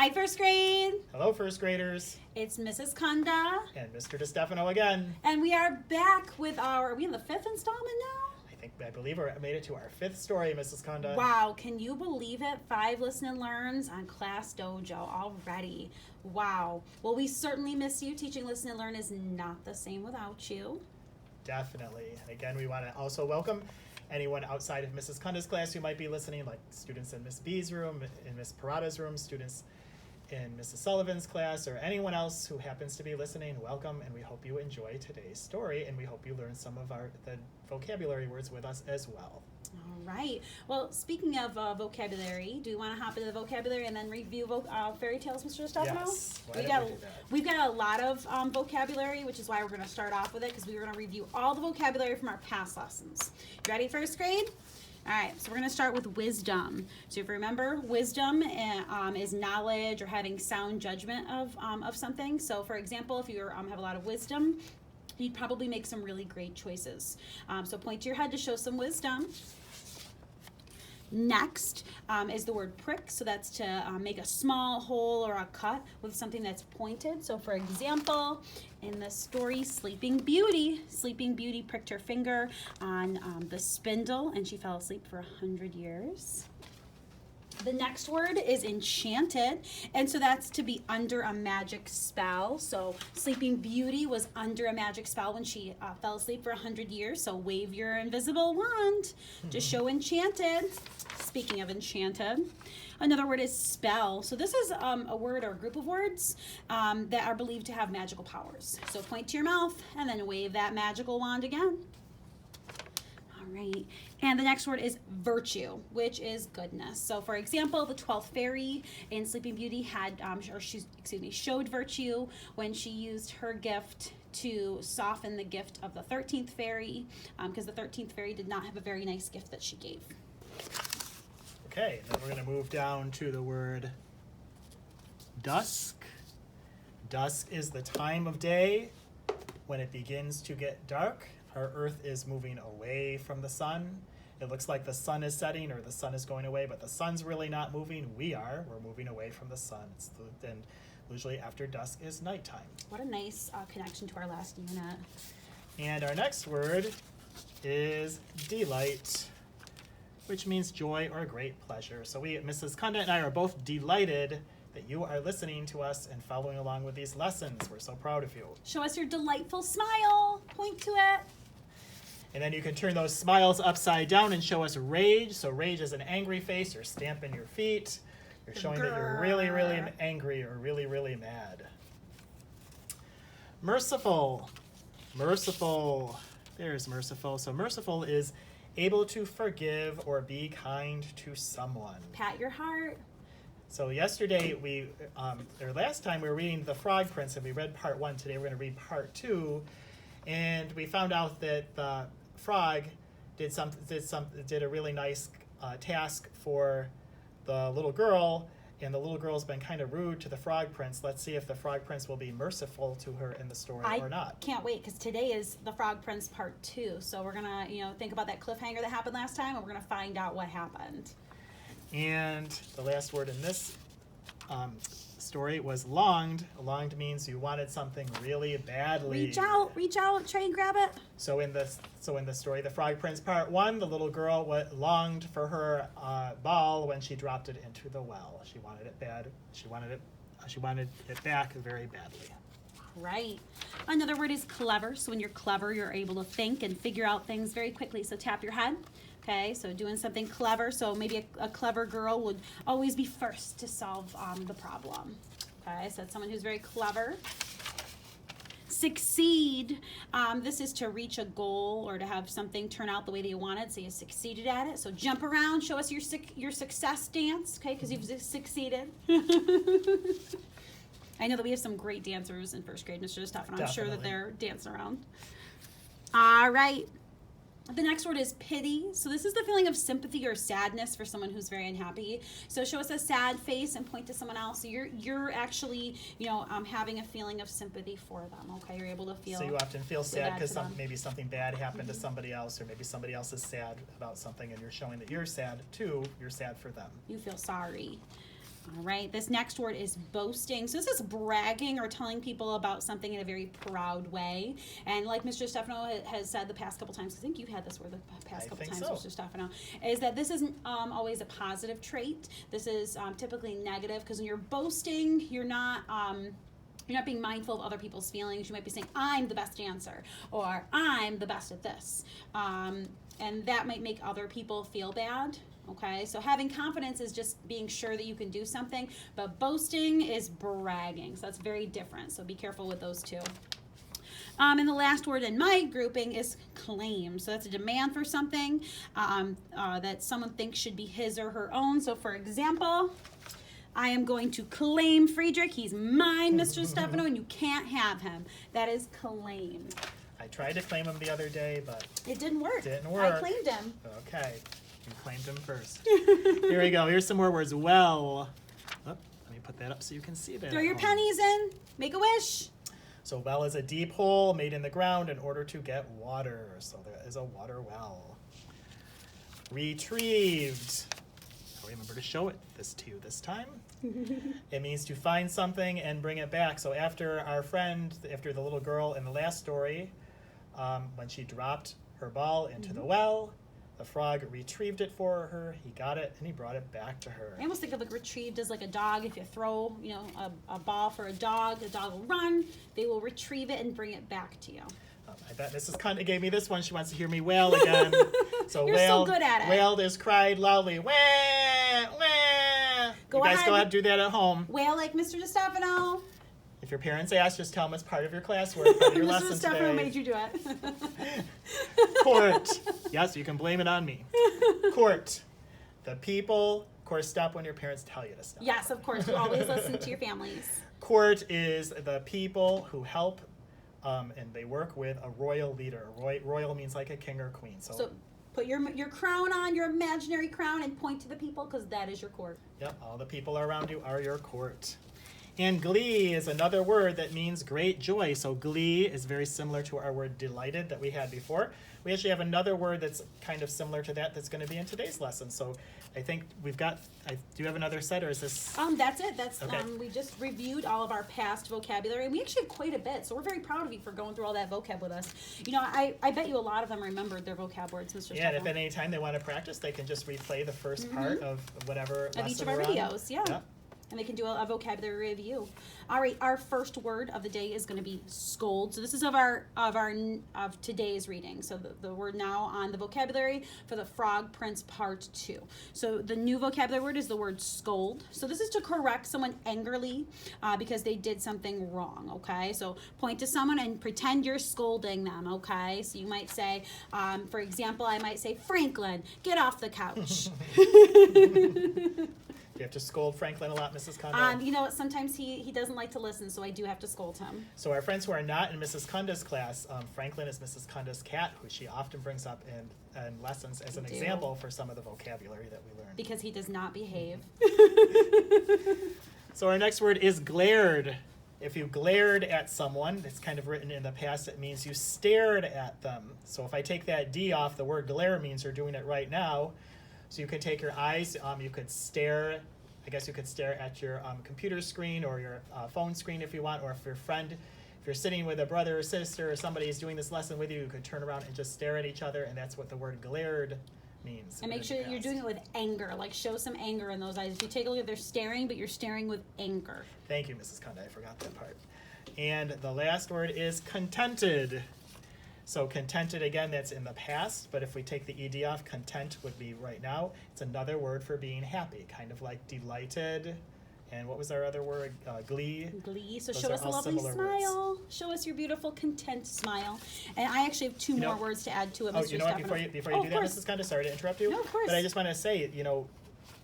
Hi, first grade. Hello, first graders. It's Mrs. Kunda. And Mr. DeStefano again. And we are back with are we in the 5th installment now? I believe we made it to our 5th story, Mrs. Kunda. Wow, can you believe it? 5 listen and learns on Class Dojo already. Wow. Well, we certainly miss you. Teaching listen and learn is not the same without you. Definitely. And again, we want to also welcome anyone outside of Mrs. Kunda's class who might be listening, like students in Miss B's room, in Miss Parada's room, students in Mrs. Sullivan's class, or anyone else who happens to be listening. Welcome, and we hope you enjoy today's story, and we hope you learn some of the vocabulary words with us as well. All right. Well, speaking of vocabulary, do you want to hop into the vocabulary and then review fairy tales, Mr. Stefano? Yes. Why don't we do that? We've got a lot of vocabulary, which is why we're going to start off with it, because we were going to review all the vocabulary from our past lessons. You ready, first grade? All right, so we're going to start with wisdom. So if you remember, wisdom is knowledge or having sound judgment of something. So for example, if you have a lot of wisdom, you'd probably make some really great choices. So point to your head to show some wisdom. Next is the word prick, so that's to make a small hole or a cut with something that's pointed. So for example, in the story Sleeping Beauty pricked her finger on the spindle and she fell asleep for 100 years. The next word is enchanted, and so that's to be under a magic spell. So Sleeping Beauty was under a magic spell when she fell asleep for 100 years. So wave your invisible wand to show enchanted. Speaking of enchanted, another word is spell. So this is a word or a group of words that are believed to have magical powers. So point to your mouth and then wave that magical wand again. All right, and the next word is virtue, which is goodness. So for example, the 12th fairy in Sleeping Beauty had, showed virtue when she used her gift to soften the gift of the 13th fairy, because the 13th fairy did not have a very nice gift that she gave. Okay, then we're going to move down to the word dusk. Dusk is the time of day when it begins to get dark. Our Earth is moving away from the sun. It looks like the sun is setting or the sun is going away, but the sun's really not moving. We're moving away from the sun. And usually after dusk is nighttime. What a nice connection to our last unit. And our next word is delight, which means joy or great pleasure. So Mrs. Kunda and I are both delighted that you are listening to us and following along with these lessons. We're so proud of you. Show us your delightful smile. Point to it. And then you can turn those smiles upside down and show us rage. So rage is an angry face. You're stamping your feet. You're showing that you're really, really angry or really, really mad. Merciful. Merciful. There's merciful. So merciful is able to forgive or be kind to someone. Pat your heart. So yesterday last time we were reading The Frog Prince and we read part 1. Today we're going to read part 2. And we found out that the frog did a really nice task for the little girl, and the little girl's been kind of rude to the Frog Prince. Let's see if the Frog Prince will be merciful to her in the story or not. I can't wait, because today is the Frog Prince part 2. So we're gonna, think about that cliffhanger that happened last time, and we're gonna find out what happened. And the last word in this story was longed. Longed means you wanted something really badly. Reach out, try and grab it. So in the story, The Frog Prince Part 1, the little girl longed for her ball when she dropped it into the well. She wanted it bad. She wanted it back very badly. Right. Another word is clever. So when you're clever, you're able to think and figure out things very quickly. So tap your head. Okay, so doing something clever. So maybe a clever girl would always be first to solve the problem. Okay, so that's someone who's very clever. Succeed. This is to reach a goal or to have something turn out the way that you wanted. So you succeeded at it. So jump around, show us your success dance, okay, because you've succeeded. I know that we have some great dancers in first grade, Mr. Stefano. I'm sure that they're dancing around. All right. The next word is pity. So this is the feeling of sympathy or sadness for someone who's very unhappy. So show us a sad face and point to someone else. So you're actually, having a feeling of sympathy for them. Okay, you're able to feel. So you often feel sad because maybe something bad happened to somebody else, or maybe somebody else is sad about something, and you're showing that you're sad too. You're sad for them. You feel sorry. All right, this next word is boasting. So this is bragging or telling people about something in a very proud way. And like Mr. Stefano has said the past couple times, I think you've had this word the past couple times, so. Mr. Stefano, is that this isn't always a positive trait. This is typically negative, because when you're boasting, you're not being mindful of other people's feelings. You might be saying, I'm the best dancer, or I'm the best at this. And that might make other people feel bad. Okay, so having confidence is just being sure that you can do something, but boasting is bragging. So that's very different. So be careful with those two. And the last word in my grouping is claim. So that's a demand for something that someone thinks should be his or her own. So for example, I am going to claim Friedrich. He's mine, Mr. Stefano, and you can't have him. That is claim. I tried to claim him the other day, but it didn't work. Didn't work. I claimed him. Okay. You claimed him first. Here we go. Here's some more words. Well. Oh, let me put that up so you can see that. Throw your pennies in. Make a wish. So well is a deep hole made in the ground in order to get water. So there is a water well. Retrieved. I'll remember to show this to you this time. It means to find something and bring it back. So after the little girl in the last story, when she dropped her ball into the well, the frog retrieved it for her. He got it and he brought it back to her. I almost think of like retrieved as like a dog. If you throw, a ball for a dog, the dog will run. They will retrieve it and bring it back to you. I bet Mrs. Kunda gave me this one. She wants to hear me wail again. So You're so good at it. Wailed is cried loudly. Wah, wah. Go ahead, and do that at home. Wail like Mr. DeStefano. If your parents ask, just tell them it's part of your classwork, part of your lesson today. Mr. DeStefano made you do it. Court. Yes, you can blame it on me. Court. The people. Of course, stop when your parents tell you to stop. Yes, of course. You always listen to your families. Court is the people who help, and they work with a royal leader. Royal means like a king or queen. So put your crown on, your imaginary crown, and point to the people, because that is your court. Yep, all the people around you are your court. And glee is another word that means great joy. So glee is very similar to our word delighted that we had before. We actually have another word that's kind of similar to that that's going to be in today's lesson. So I think do you have another set, or is this? That's it. That's okay. We just reviewed all of our past vocabulary, and we actually have quite a bit. So we're very proud of you for going through all that vocab with us. I bet you a lot of them remembered their vocab words, Mr. Yeah, and if at any time they want to practice, they can just replay the first part of whatever of lesson each of our we're videos. on. Yeah. And they can do a vocabulary review. All right, our first word of the day is going to be scold. So this is of today's reading. So the word now on the vocabulary for the Frog Prince Part 2. So the new vocabulary word is the word scold. So this is to correct someone angrily because they did something wrong, okay? So point to someone and pretend you're scolding them, okay? So you might say, for example, I might say, Franklin, get off the couch. You have to scold Franklin a lot, Mrs. Kunda? Sometimes he doesn't like to listen, so I do have to scold him. So our friends who are not in Mrs. Kunda's class, Franklin is Mrs. Kunda's cat, who she often brings up in lessons as an example for some of the vocabulary that we learned. Because he does not behave. So our next word is glared. If you glared at someone, it's kind of written in the past, it means you stared at them. So if I take that D off, the word glare means you're doing it right now. So you could take your eyes, you could stare, I guess you could stare at your computer screen or your phone screen if you want, or if you're sitting with a brother or sister or somebody is doing this lesson with you, you could turn around and just stare at each other, and that's what the word glared means. And make sure that you're doing it with anger, like show some anger in those eyes. If you take a look at they're staring, but you're staring with anger. Thank you, Mrs. Kunda, I forgot that part. And the last word is contented. So contented, again, that's in the past, but if we take the ED off, content would be right now. It's another word for being happy, kind of like delighted. And what was our other word? Glee. Glee. So Those show are us a all lovely similar smile. words. Show us your beautiful, content smile. And I actually have two more words to add to it, Mr. Oh, you know what? Stefano. Before you do that, Mrs. Kunda, sorry to interrupt you. No, of course. But I just want to say,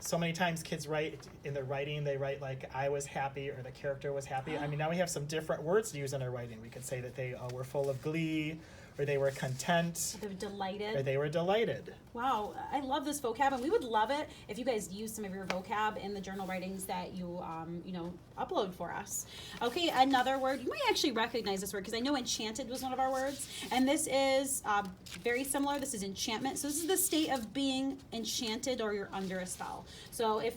so many times kids write, in their writing, they write like, I was happy, or the character was happy. I mean, now we have some different words to use in our writing. We could say that they were full of glee, or they were content. They were delighted. Or they were delighted. Wow, I love this vocab, and we would love it if you guys use some of your vocab in the journal writings that you, upload for us. Okay, another word. You might actually recognize this word because I know enchanted was one of our words, and this is very similar. This is enchantment. So this is the state of being enchanted or you're under a spell. So if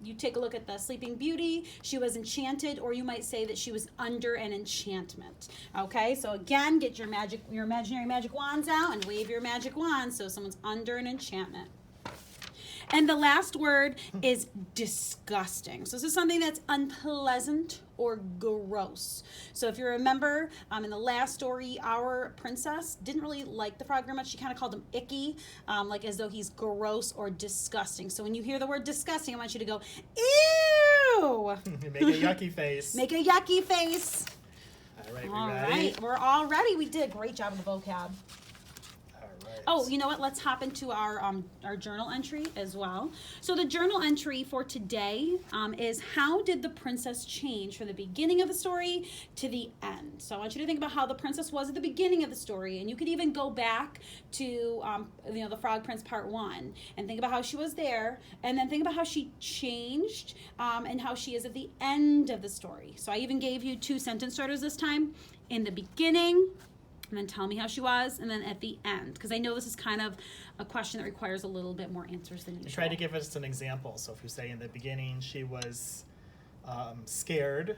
you take a look at the Sleeping Beauty, she was enchanted, or you might say that she was under an enchantment. Okay, so again, get your imaginary magic wands out and wave your magic wand so someone's under an enchantment. And the last word is disgusting. So this is something that's unpleasant or gross. So if you remember, in the last story, our princess didn't really like the frog very much. She kind of called him icky, like as though he's gross or disgusting. So when you hear the word disgusting, I want you to go, ew! Make a yucky face. Make a yucky face. All right, All ready? right, we're all ready. We did a great job of the vocab. Oh, you know what? Let's hop into our journal entry as well. So the journal entry for today is how did the princess change from the beginning of the story to the end? So I want you to think about how the princess was at the beginning of the story, and you could even go back to the Frog Prince Part 1 and think about how she was there, and then think about how she changed and how she is at the end of the story. So I even gave you 2 sentence starters this time. In the beginning, and then tell me how she was, and then at the end, because I know this is kind of a question that requires a little bit more answers than usual. Try to give us an example. So if you say in the beginning she was scared,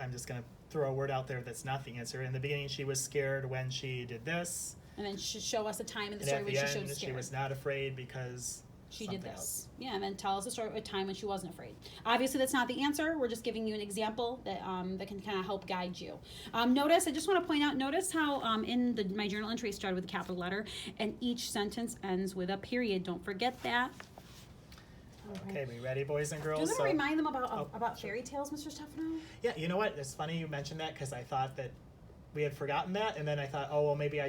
I'm just going to throw a word out there that's not the answer. In the beginning she was scared when she did this. And then show us a time in the And story at when the she showed end scared. she was not afraid because she did this. else. Yeah, and then tell us a story, a time when she wasn't afraid. Obviously, that's not the answer. We're just giving you an example that that can kind of help guide you. Notice, I just want to point out, notice how in my journal entry I started with a capital letter, and each sentence ends with a period. Don't forget that. Okay, we ready, boys and girls? Doesn't it remind them about fairy tales, Mr. Stefano? Yeah, you know what? It's funny you mentioned that because I thought that we had forgotten that, and then I thought, oh well, maybe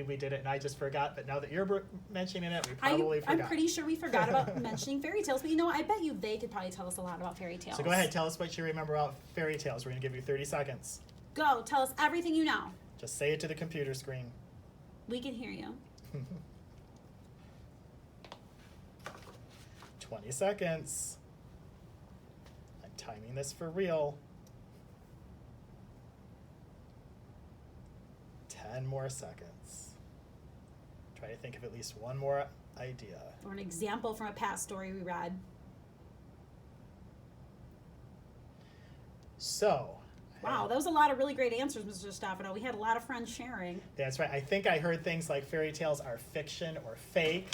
we did it and I just forgot. But now that you're mentioning it, we probably forgot. I'm pretty sure we forgot about mentioning fairy tales. But you know what? I bet you they could probably tell us a lot about fairy tales. So go ahead, tell us what you remember about fairy tales. We're going to give you 30 seconds. Go, tell us everything you know. Just say it to the computer screen. We can hear you. 20 seconds. I'm timing this for real. 10 more seconds. Try to think of at least one more idea. Or an example from a past story we read. So. Wow, that was a lot of really great answers, Mr. Stefano. We had a lot of friends sharing. That's right. I think I heard things like fairy tales are fiction or fake.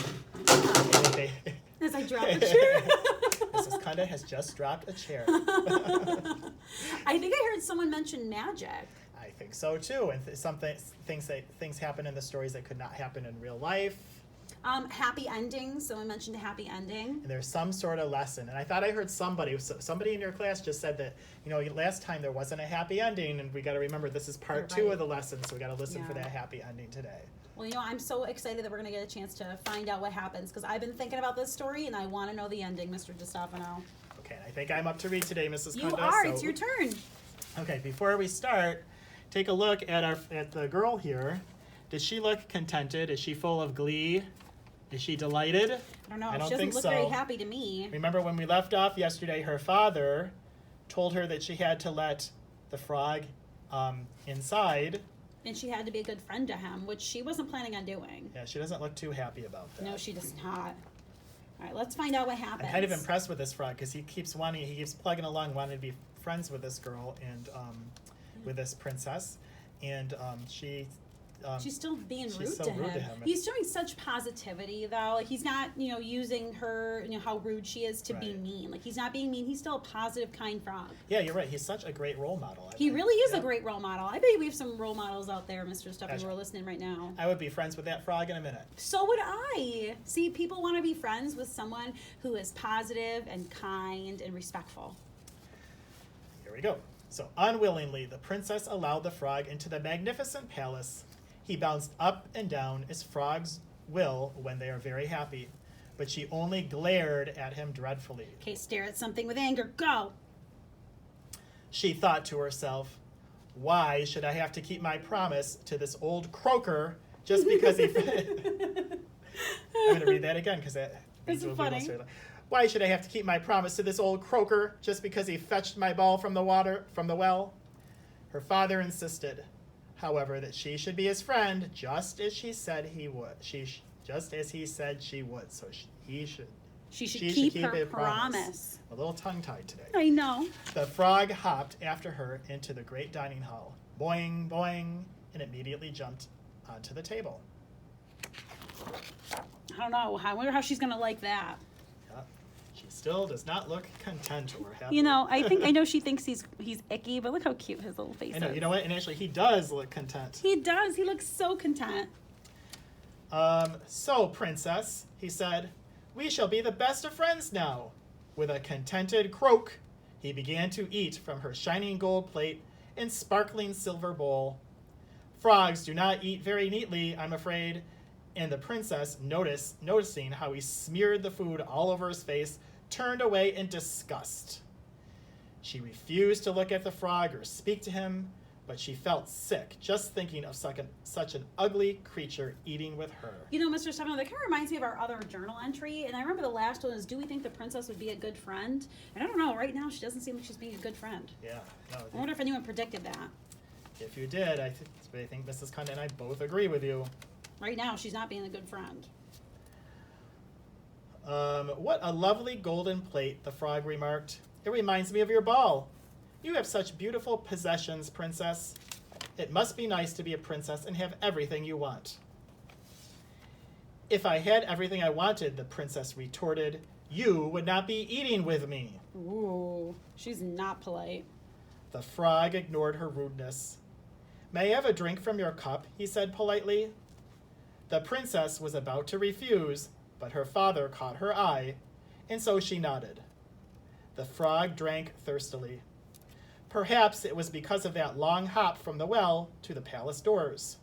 As I dropped the chair. Mrs. Kunda has just dropped a chair. I think I heard someone mention magic. I think so too, and things happen in the stories that could not happen in real life. Happy endings. Someone mentioned a happy ending. And there's some sort of lesson, and I thought I heard somebody in your class just said that last time there wasn't a happy ending, and we got to remember this is part 2 of the lesson, so we got to listen for that happy ending today. Well, I'm so excited that we're going to get a chance to find out what happens because I've been thinking about this story and I want to know the ending, Mr. DiStefano. Okay, I think I'm up to read today, Mrs. You Kunda. are. It's your turn. Okay, before we start, take a look at the girl here. Does she look contented? Is she full of glee? Is she delighted? I don't know. I don't she doesn't think look so. very happy to me. Remember when we left off yesterday, her father told her that she had to let the frog inside. And she had to be a good friend to him, which she wasn't planning on doing. Yeah, she doesn't look too happy about that. No, she does not. All right, let's find out what happens. I'm kind of impressed with this frog because he keeps plugging along, wanting to be friends with this girl and with this princess, and she's still being she's rude, so to rude to him. him. He's showing such positivity, though. Like, he's not, using her, how rude she is to be mean. Like, he's not being mean. He's still a positive, kind frog. Yeah, you're right. He's such a great role model. He really is a great role model. I bet we have some role models out there, Mr. Stefano, who are listening right now. I would be friends with that frog in a minute. So would I. See, people want to be friends with someone who is positive and kind and respectful. Here we go. So, unwillingly, the princess allowed the frog into the magnificent palace. He bounced up and down as frogs will when they are very happy, but she only glared at him dreadfully. Okay, stare at something with anger. Go! She thought to herself, why should I have to keep my promise to this old croaker just because he... I'm going to read that again because that This is funny. Why should I have to keep my promise to this old croaker just because he fetched my ball from the well? Her father insisted, however, that she should be his friend, just as she said he would. Just as he said she would. So he She should keep her promise. A little tongue-tied today. I know. The frog hopped after her into the great dining hall. Boing, boing, and immediately jumped onto the table. I don't know. I wonder how she's going to like that. Yeah. She still does not look content or happy. You know, I know she thinks he's icky, but look how cute his little face is. I know. You know what? And actually, he does look content. He does. He looks so content. So, princess, he said, we shall be the best of friends now. With a contented croak, he began to eat from her shining gold plate and sparkling silver bowl. Frogs do not eat very neatly, I'm afraid, and the princess, noticing how he smeared the food all over his face, turned away in disgust. She refused to look at the frog or speak to him, but she felt sick just thinking of such an ugly creature eating with her. You know, Mr. Stefano, that kind of reminds me of our other journal entry, and I remember the last one is, do we think the princess would be a good friend? And I don't know, right now she doesn't seem like she's being a good friend. Yeah. No, I wonder if anyone predicted that. If you did, I think Mrs. Conde and I both agree with you. Right now, she's not being a good friend. What a lovely golden plate, the frog remarked. It reminds me of your ball. You have such beautiful possessions, princess. It must be nice to be a princess and have everything you want. If I had everything I wanted, the princess retorted, you would not be eating with me. Ooh, she's not polite. The frog ignored her rudeness. May I have a drink from your cup? He said politely. The princess was about to refuse, but her father caught her eye, and so she nodded. The frog drank thirstily. Perhaps it was because of that long hop from the well to the palace doors.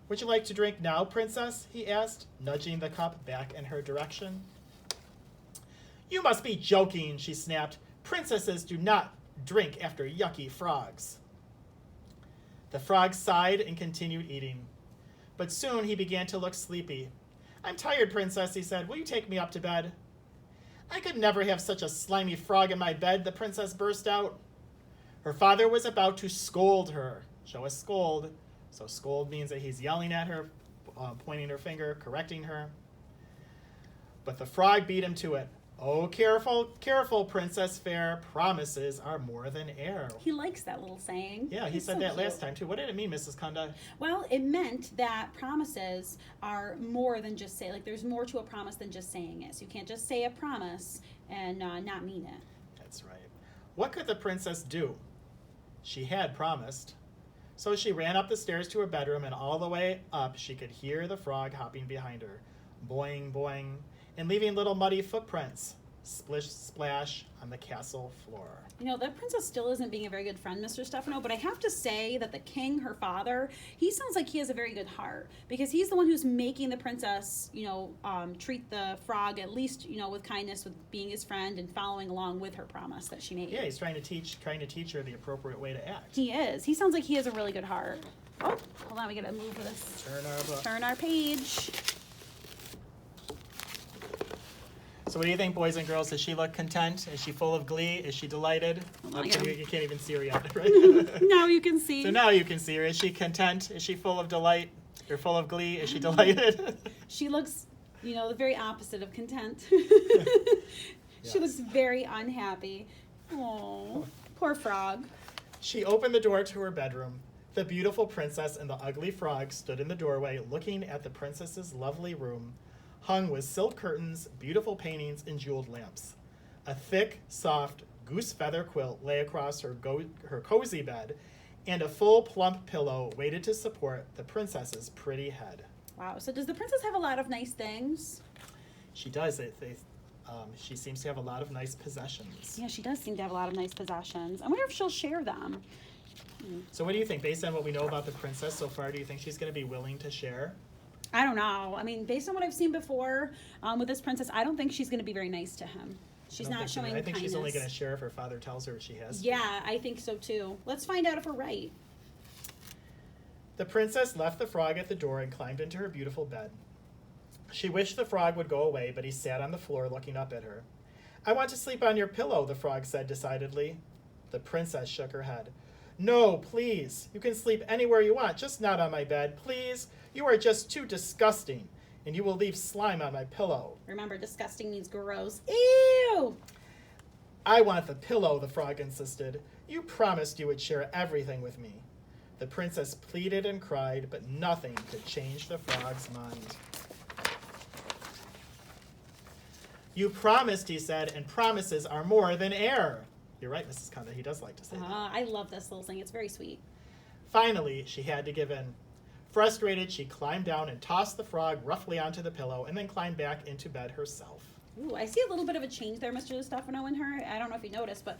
Would you like to drink now, princess? He asked, nudging the cup back in her direction. You must be joking, she snapped. Princesses do not drink after yucky frogs. The frog sighed and continued eating. But soon he began to look sleepy. I'm tired, princess, he said. Will you take me up to bed? I could never have such a slimy frog in my bed, the princess burst out. Her father was about to scold her. Show a scold. So scold means that he's yelling at her, pointing her finger, correcting her. But the frog beat him to it. Oh, careful, careful, Princess Fair. Promises are more than air. He likes that little saying. Yeah, he said that last time, too. What did it mean, Mrs. Conde? Well, it meant that promises are more than just say, like there's more to a promise than just saying it. So you can't just say a promise and not mean it. That's right. What could the princess do? She had promised. So she ran up the stairs to her bedroom, and all the way up she could hear the frog hopping behind her. Boing, boing, and leaving little muddy footprints. Splish, splash on the castle floor. You know, that princess still isn't being a very good friend, Mr. Stefano, but I have to say that the king, her father, he sounds like he has a very good heart because he's the one who's making the princess, treat the frog at least, with kindness, with being his friend and following along with her promise that she made. Yeah, he's trying to teach her the appropriate way to act. He is. He sounds like he has a really good heart. Oh, hold on, we gotta move this. Turn our book. Turn our page. So what do you think, boys and girls? Does she look content? Is she full of glee? Is she delighted? You can't even see her yet, right? Now you can see. So now you can see her. Is she content? Is she full of delight? Or full of glee? Is she delighted? She looks, the very opposite of content. Yes. She looks very unhappy. Oh, poor frog. She opened the door to her bedroom. The beautiful princess and the ugly frog stood in the doorway looking at the princess's lovely room, hung with silk curtains, beautiful paintings, and jeweled lamps. A thick, soft goose feather quilt lay across her cozy bed, and a full, plump pillow waited to support the princess's pretty head. Wow, so does the princess have a lot of nice things? She does. She seems to have a lot of nice possessions. Yeah, she does seem to have a lot of nice possessions. I wonder if she'll share them. So what do you think? Based on what we know about the princess so far, do you think she's going to be willing to share? I don't know. I mean, based on what I've seen before with this princess, I don't think she's going to be very nice to him. She's not showing kindness. I think she's only going to share if her father tells her she has to. Yeah, I think so too. Let's find out if we're right. The princess left the frog at the door and climbed into her beautiful bed. She wished the frog would go away, but he sat on the floor looking up at her. I want to sleep on your pillow, the frog said decidedly. The princess shook her head. No, please. You can sleep anywhere you want, just not on my bed. Please. You are just too disgusting. and you will leave slime on my pillow. Remember, disgusting means gross. Ew! I want the pillow, the frog insisted. You promised you would share everything with me. The princess pleaded and cried, but nothing could change the frog's mind. You promised, he said, and promises are more than air. You're right, Mrs. Conda, he does like to say that. I love this little thing. It's very sweet. Finally, she had to give in. Frustrated, she climbed down and tossed the frog roughly onto the pillow and then climbed back into bed herself. Ooh, I see a little bit of a change there, Mr. Stefano, in her. I don't know if you noticed, but,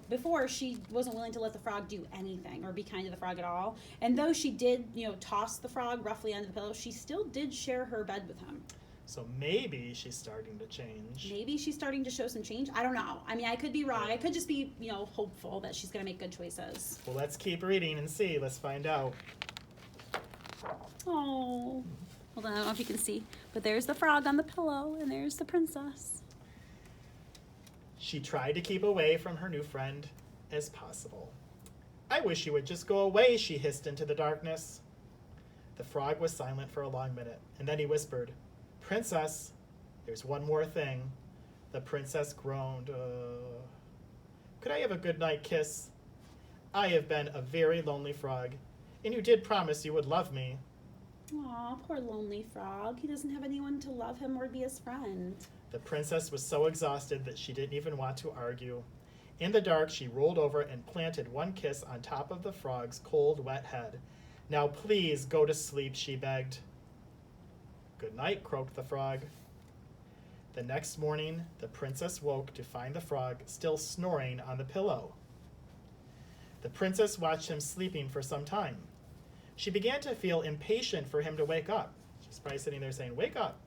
before she wasn't willing to let the frog do anything or be kind to the frog at all. And though she did, toss the frog roughly onto the pillow, she still did share her bed with him. So maybe she's starting to change. Maybe she's starting to show some change. I don't know. I mean, I could be wrong. I could just be, hopeful that she's going to make good choices. Well, let's keep reading and see. Let's find out. Oh. Hold on, I don't know if you can see. But there's the frog on the pillow, and there's the princess. She tried to keep away from her new friend as possible. I wish you would just go away, she hissed into the darkness. The frog was silent for a long minute, and then he whispered, Princess, there's one more thing. The princess groaned. Could I have a goodnight kiss? I have been a very lonely frog, and you did promise you would love me. Aw, poor lonely frog. He doesn't have anyone to love him or be his friend. The princess was so exhausted that she didn't even want to argue. In the dark, she rolled over and planted one kiss on top of the frog's cold, wet head. Now please go to sleep, she begged. Good night, croaked the frog. The next morning, the princess woke to find the frog still snoring on the pillow. The princess watched him sleeping for some time. She began to feel impatient for him to wake up. She's probably sitting there saying, wake up.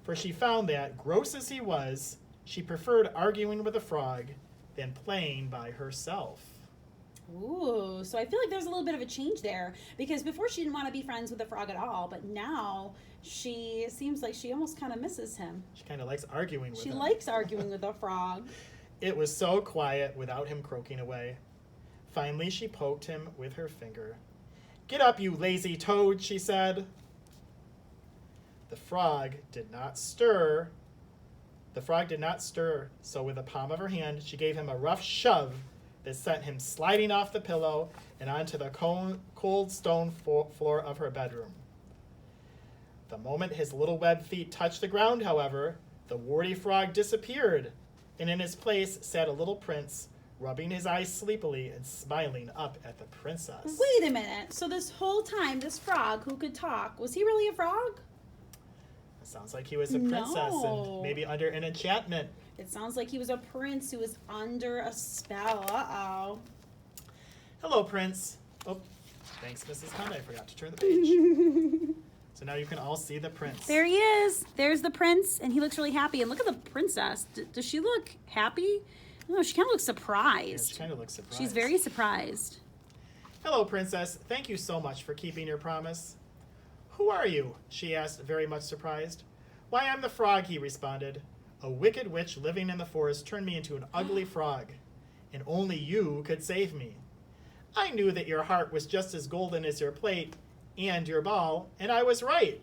For she found that, gross as he was, she preferred arguing with the frog than playing by herself. Ooh, so I feel like there's a little bit of a change there, because before she didn't want to be friends with the frog at all, but now she seems like she almost kind of misses him. She kind of likes arguing with him. She likes arguing with the frog. It was so quiet without him croaking away. Finally, she poked him with her finger. Get up, you lazy toad, she said. The frog did not stir. So with the palm of her hand, she gave him a rough shove that sent him sliding off the pillow and onto the cold stone floor of her bedroom. The moment his little web feet touched the ground, however, the warty frog disappeared, and in his place sat a little prince, rubbing his eyes sleepily and smiling up at the princess. Wait a minute. So this whole time, this frog who could talk, was he really a frog? It sounds like he was a princess and maybe under an enchantment. It sounds like he was a prince who was under a spell. Uh-oh. Hello, Prince. Oh, thanks, Mrs. Conda. I forgot to turn the page. So now you can all see the prince. There he is. There's the prince, and he looks really happy. And look at the princess. Does she look happy? No, she kind of looks surprised. Yeah, she kind of looks surprised. She's very surprised. Hello, Princess. Thank you so much for keeping your promise. Who are you? She asked, very much surprised. Why, I'm the frog, he responded. A wicked witch living in the forest turned me into an ugly frog, and only you could save me. I knew that your heart was just as golden as your plate and your ball, and I was right.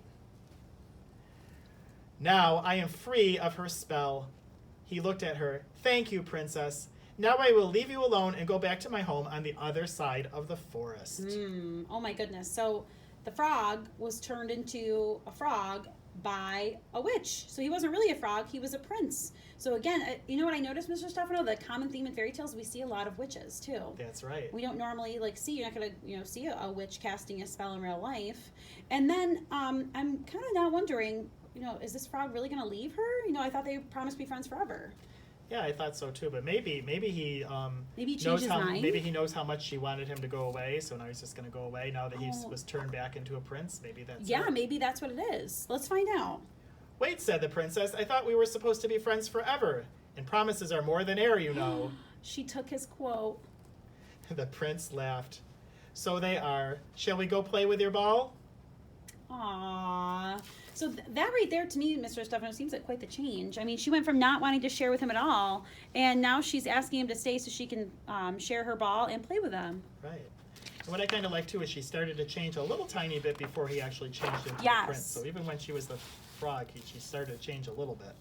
Now I am free of her spell. He looked at her. Thank you, Princess. Now I will leave you alone and go back to my home on the other side of the forest. Oh my goodness. So the frog was turned into a frog by a witch. So he wasn't really a frog, he was a prince. So again, you know what I noticed, Mr. Stefano? The common theme in fairy tales, we see a lot of witches too. That's right. We don't normally you're not gonna see a witch casting a spell in real life. And then I'm kind of now wondering, is this frog really gonna leave her? I thought they promised to be friends forever. Yeah, I thought so too. But maybe he maybe he changed knows his how mind. maybe he knows how much she wanted him to go away, so now he's just going to go away now that he was turned back into a prince. Maybe that's it. Maybe that's what it is. Let's find out. Wait, said the princess. I thought we were supposed to be friends forever, and promises are more than air, you know. She took his quote. The prince laughed. So they are. Shall we go play with your ball? Aww. So that right there, to me, Mr. Stefano, seems like quite the change. I mean, she went from not wanting to share with him at all, and now she's asking him to stay so she can share her ball and play with him. Right. What I kind of like too is she started to change a little tiny bit before he actually changed into Yes. the prince. So even when she was the frog, she started to change a little bit.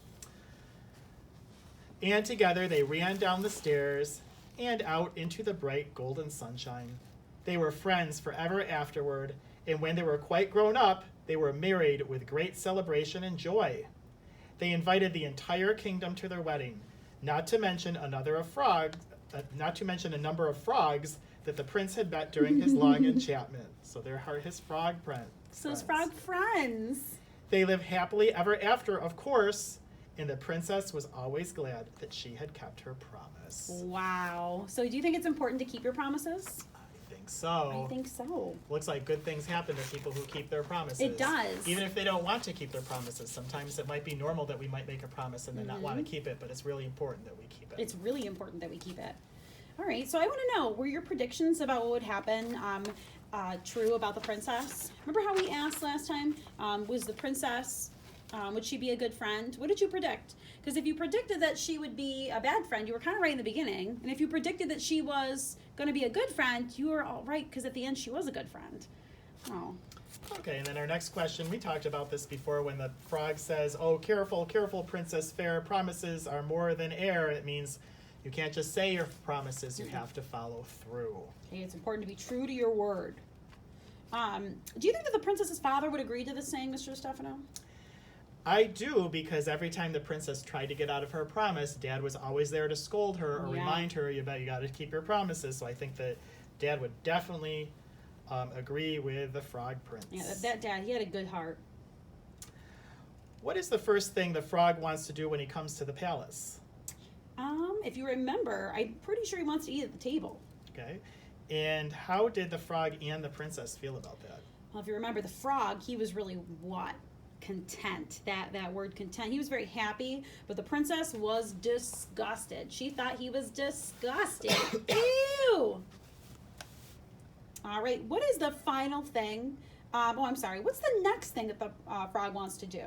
And together they ran down the stairs and out into the bright golden sunshine. They were friends forever afterward, and when they were quite grown up, they were married with great celebration and joy. They invited the entire kingdom to their wedding, not to mention a number of frogs that the prince had met during his long enchantment. So they're his frog friends. So his frog friends. They lived happily ever after, of course, and the princess was always glad that she had kept her promise. Wow. So do you think it's important to keep your promises? I think so. I think so. Looks like good things happen to people who keep their promises. It does. Even if they don't want to keep their promises. Sometimes it might be normal that we might make a promise and then not want to keep it, but it's really important that we keep it. It's really important that we keep it. All right, so I want to know, were your predictions about what would happen true about the princess? Remember how we asked last time, was the princess, would she be a good friend? What did you predict? Because if you predicted that she would be a bad friend, you were kind of right in the beginning. And if you predicted that she was going to be a good friend, you were all right, because at the end she was a good friend. Oh. Okay, and then our next question, we talked about this before when the frog says, "Oh, careful, careful, Princess Fair, promises are more than air." It means you can't just say your promises, you have to follow through. Okay, it's important to be true to your word. Do you think that the princess's father would agree to this saying, Mr. Stefano? I do, because every time the princess tried to get out of her promise, Dad was always there to scold her or remind her, you got to keep your promises. So I think that Dad would definitely agree with the frog prince. Yeah, that dad, he had a good heart. What is the first thing the frog wants to do when he comes to the palace? If you remember, I'm pretty sure he wants to eat at the table. Okay. And how did the frog and the princess feel about that? Well, if you remember, the frog, he was really what? Content. That word content. He was very happy, but the princess was disgusted. She thought he was disgusting. Ew! All right, what is the final thing? I'm sorry. What's the next thing that the frog wants to do?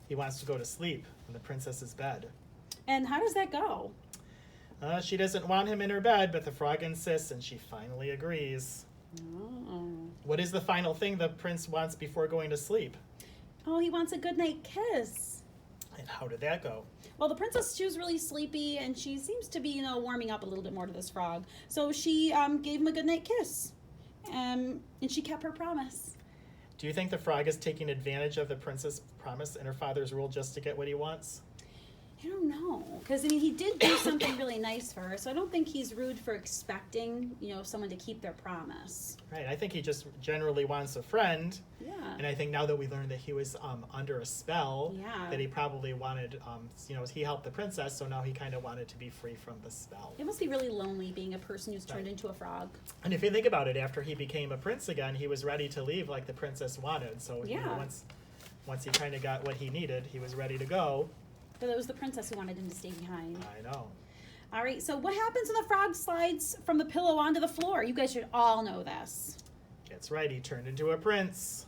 He wants to go to sleep in the princess's bed. And how does that go? She doesn't want him in her bed, but the frog insists, and she finally agrees. Oh. What is the final thing the prince wants before going to sleep? Oh, he wants a goodnight kiss. And how did that go? Well, the princess, she was really sleepy, and she seems to be, warming up a little bit more to this frog. So she gave him a goodnight kiss, and she kept her promise. Do you think the frog is taking advantage of the princess' promise and her father's rule just to get what he wants? I don't know, because he did do something really nice for her, so I don't think he's rude for expecting, someone to keep their promise. Right, I think he just generally wants a friend. Yeah. And I think now that we learned that he was under a spell, Yeah. that he probably wanted, he helped the princess, so now he kind of wanted to be free from the spell. It must be really lonely being a person who's turned into a frog. And if you think about it, after he became a prince again, he was ready to leave like the princess wanted. So once he kind of got what he needed, he was ready to go. But it was the princess who wanted him to stay behind. I know. All right, so what happens when the frog slides from the pillow onto the floor? You guys should all know this. That's right, he turned into a prince.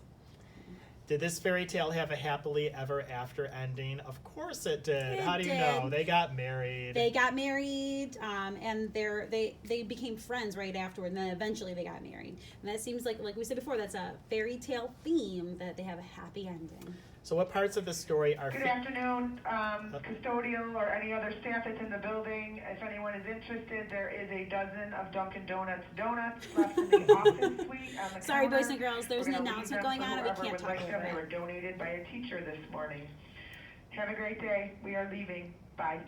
Did this fairy tale have a happily ever after ending? Of course it did. How do you know? They got married. They got married, and they became friends right afterward, and then eventually they got married. And that seems like we said before, that's a fairy tale theme, that they have a happy ending. So what parts of the story are... Good afternoon, custodial or any other staff that's in the building. If anyone is interested, there is a dozen of Dunkin' Donuts left in the office suite on the Sorry, counter. boys and girls, there's an We're gonna announcement leave them going on, for and we can't whoever would talk like them. over They were it. donated by a teacher this morning. Have a great day. We are leaving. Bye.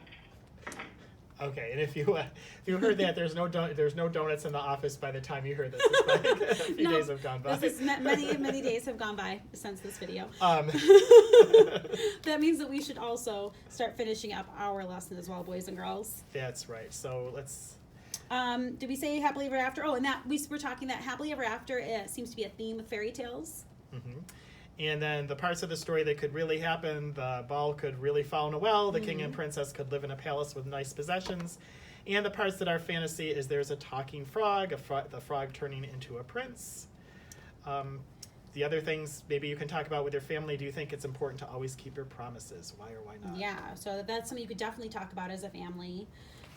Okay, and if you heard that, there's no donuts in the office by the time you heard this. It's like a few days have gone by. Many days have gone by since this video. That means that we should also start finishing up our lesson as well, boys and girls. That's right. So let's... Did we say happily ever after? Oh, and that we were talking that happily ever after seems to be a theme with fairy tales. Mm-hmm. And then the parts of the story that could really happen, the ball could really fall in a well, the king and princess could live in a palace with nice possessions, and the parts that are fantasy is there's a talking frog, the frog turning into a prince. The other things maybe you can talk about with your family, do you think it's important to always keep your promises? Why or why not? Yeah, so that's something you could definitely talk about as a family.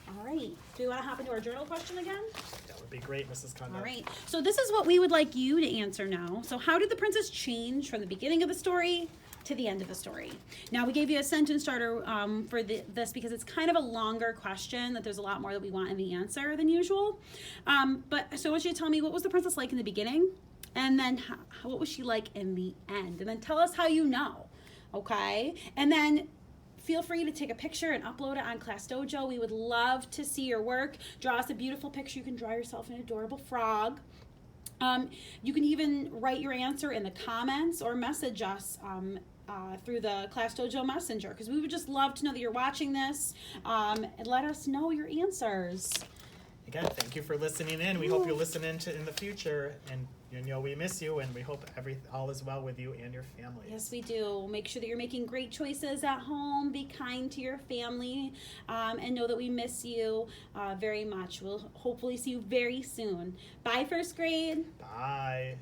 All right, do we want to hop into our journal question again? Yeah, would be great, Mrs. Condon. All right. So this is what we would like you to answer now. So how did the princess change from the beginning of the story to the end of the story? Now, we gave you a sentence starter for this because it's kind of a longer question, that there's a lot more that we want in the answer than usual. But so I want you to tell me, what was the princess like in the beginning? And then what was she like in the end? And then tell us how you know, okay? And then feel free to take a picture and upload it on Class Dojo. We would love to see your work. Draw us a beautiful picture. You can draw yourself an adorable frog. You can even write your answer in the comments or message us through the Class Dojo Messenger, because we would just love to know that you're watching this, and let us know your answers. Again, thank you for listening in. We hope you'll listen in in the future, and you know we miss you, and we hope all is well with you and your family. Yes, we do. Make sure that you're making great choices at home. Be kind to your family, and know that we miss you very much. We'll hopefully see you very soon. Bye, first grade. Bye.